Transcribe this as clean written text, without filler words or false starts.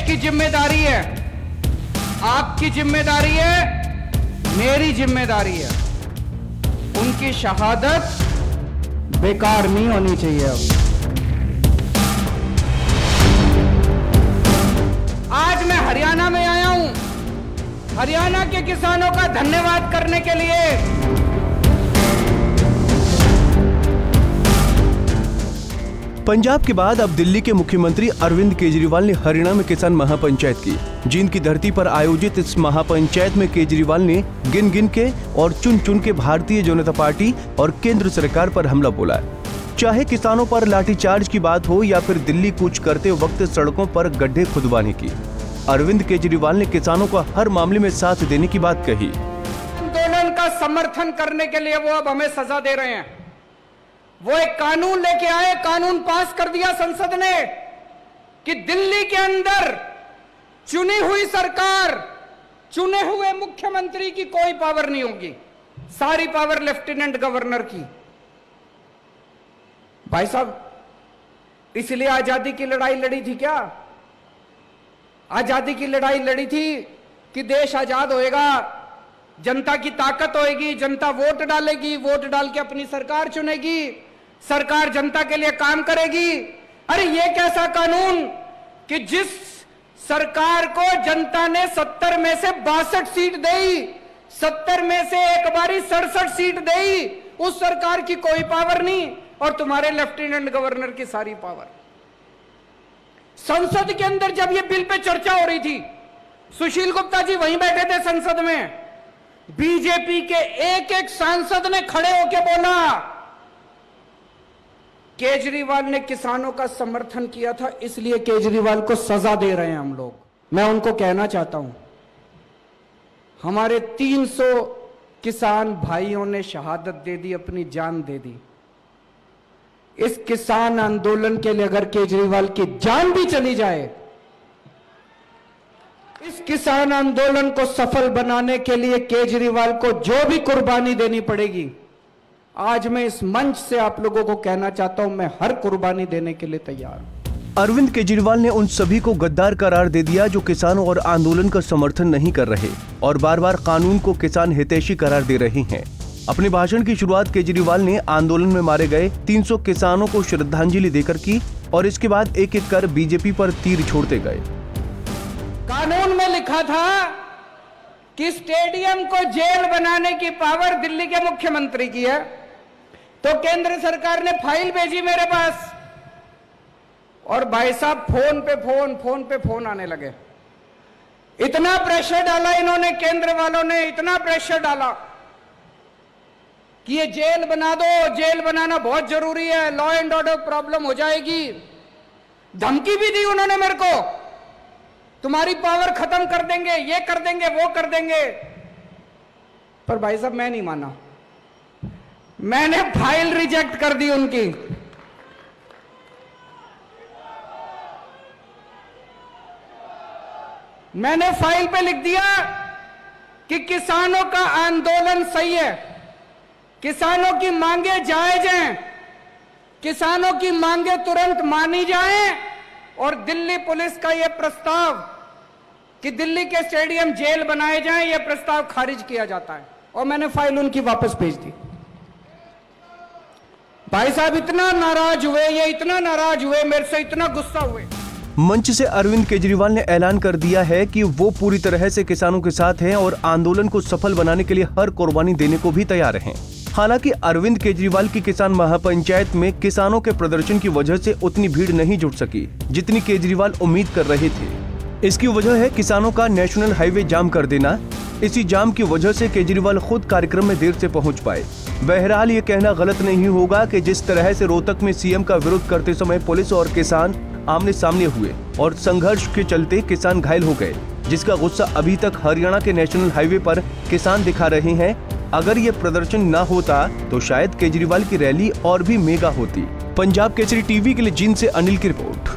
की जिम्मेदारी है, आपकी जिम्मेदारी है, मेरी जिम्मेदारी है। उनकी शहादत बेकार नहीं होनी चाहिए। आज मैं हरियाणा में आया हूं, हरियाणा के किसानों का धन्यवाद करने के लिए। पंजाब के बाद अब दिल्ली के मुख्यमंत्री अरविंद केजरीवाल ने हरियाणा में किसान महापंचायत की। जींद की धरती पर आयोजित इस महापंचायत में केजरीवाल ने गिन गिन के और चुन चुन के भारतीय जनता पार्टी और केंद्र सरकार पर हमला बोला। चाहे किसानों पर लाठीचार्ज की बात हो या फिर दिल्ली कूच करते वक्त सड़कों पर गड्ढे खुदवाने की, अरविंद केजरीवाल ने किसानों को हर मामले में साथ देने की बात कही। आंदोलन का समर्थन करने के लिए वो अब हमें सजा दे रहे हैं। वो एक कानून लेके आए, कानून पास कर दिया संसद ने कि दिल्ली के अंदर चुनी हुई सरकार, चुने हुए मुख्यमंत्री की कोई पावर नहीं होगी, सारी पावर लेफ्टिनेंट गवर्नर की। भाई साहब, इसलिए आजादी की लड़ाई लड़ी थी क्या? आजादी की लड़ाई लड़ी थी कि देश आजाद होएगा, जनता की ताकत होएगी, जनता वोट डालेगी, वोट डाल के अपनी सरकार चुनेगी, सरकार जनता के लिए काम करेगी। अरे ये कैसा कानून कि जिस सरकार को जनता ने 70 में से 62 सीट दी, 70 में से एक बारी 67 सीट दी, उस सरकार की कोई पावर नहीं और तुम्हारे लेफ्टिनेंट गवर्नर की सारी पावर। संसद के अंदर जब ये बिल पे चर्चा हो रही थी, सुशील गुप्ता जी वहीं बैठे थे संसद में, बीजेपी के एक एक सांसद ने खड़े होकर बोला केजरीवाल ने किसानों का समर्थन किया था, इसलिए केजरीवाल को सजा दे रहे हैं हम लोग। मैं उनको कहना चाहता हूं, हमारे 300 किसान भाइयों ने शहादत दे दी, अपनी जान दे दी। इस किसान आंदोलन के लिए अगर केजरीवाल की जान भी चली जाए, इस किसान आंदोलन को सफल बनाने के लिए केजरीवाल को जो भी कुर्बानी देनी पड़ेगी, आज मैं इस मंच से आप लोगों को कहना चाहता हूं, मैं हर कुर्बानी देने के लिए तैयार हूं। अरविंद केजरीवाल ने उन सभी को गद्दार करार दे दिया जो किसानों और आंदोलन का समर्थन नहीं कर रहे और बार बार कानून को किसान हितैषी करार दे रहे हैं। अपने भाषण की शुरुआत केजरीवाल ने आंदोलन में मारे गए 300 किसानों को श्रद्धांजलि देकर की और इसके बाद एक एक कर बीजेपी पर तीर छोड़ते गए। कानून में लिखा था कि स्टेडियम को जेल बनाने की पावर दिल्ली के मुख्यमंत्री की है, तो केंद्र सरकार ने फाइल भेजी मेरे पास और भाई साहब फोन पे फोन आने लगे। इतना प्रेशर डाला इन्होंने, केंद्र वालों ने इतना प्रेशर डाला कि ये जेल बना दो, जेल बनाना बहुत जरूरी है, लॉ एंड ऑर्डर प्रॉब्लम हो जाएगी। धमकी भी दी उन्होंने मेरे को, तुम्हारी पावर खत्म कर देंगे, ये कर देंगे, वो कर देंगे। पर भाई साहब मैं नहीं माना, मैंने फाइल रिजेक्ट कर दी उनकी। मैंने फाइल पे लिख दिया कि किसानों का आंदोलन सही है, किसानों की मांगे जायज हैं, किसानों की मांगे तुरंत मानी जाएं और दिल्ली पुलिस का यह प्रस्ताव कि दिल्ली के स्टेडियम जेल बनाए जाएं, यह प्रस्ताव खारिज किया जाता है। और मैंने फाइल उनकी वापस भेज दी। भाई साहब इतना नाराज हुए, ये इतना नाराज हुए, मेरे से इतना गुस्सा हुए। मंच से अरविंद केजरीवाल ने ऐलान कर दिया है कि वो पूरी तरह से किसानों के साथ हैं और आंदोलन को सफल बनाने के लिए हर कुर्बानी देने को भी तैयार हैं। हालांकि अरविंद केजरीवाल की किसान महापंचायत में किसानों के प्रदर्शन की वजह से उतनी भीड़ नहीं जुट सकी जितनी केजरीवाल उम्मीद कर रहे थे। इसकी वजह है किसानों का नेशनल हाईवे जाम कर देना। इसी जाम की वजह से केजरीवाल खुद कार्यक्रम में देर से पहुंच पाए। बहरहाल ये कहना गलत नहीं होगा कि जिस तरह से रोहतक में सीएम का विरोध करते समय पुलिस और किसान आमने सामने हुए और संघर्ष के चलते किसान घायल हो गए, जिसका गुस्सा अभी तक हरियाणा के नेशनल हाईवे पर किसान दिखा रहे हैं। अगर ये प्रदर्शन न होता तो शायद केजरीवाल की रैली और भी मेगा होती। पंजाब केसरी टीवी के लिए जींद से अनिल की रिपोर्ट।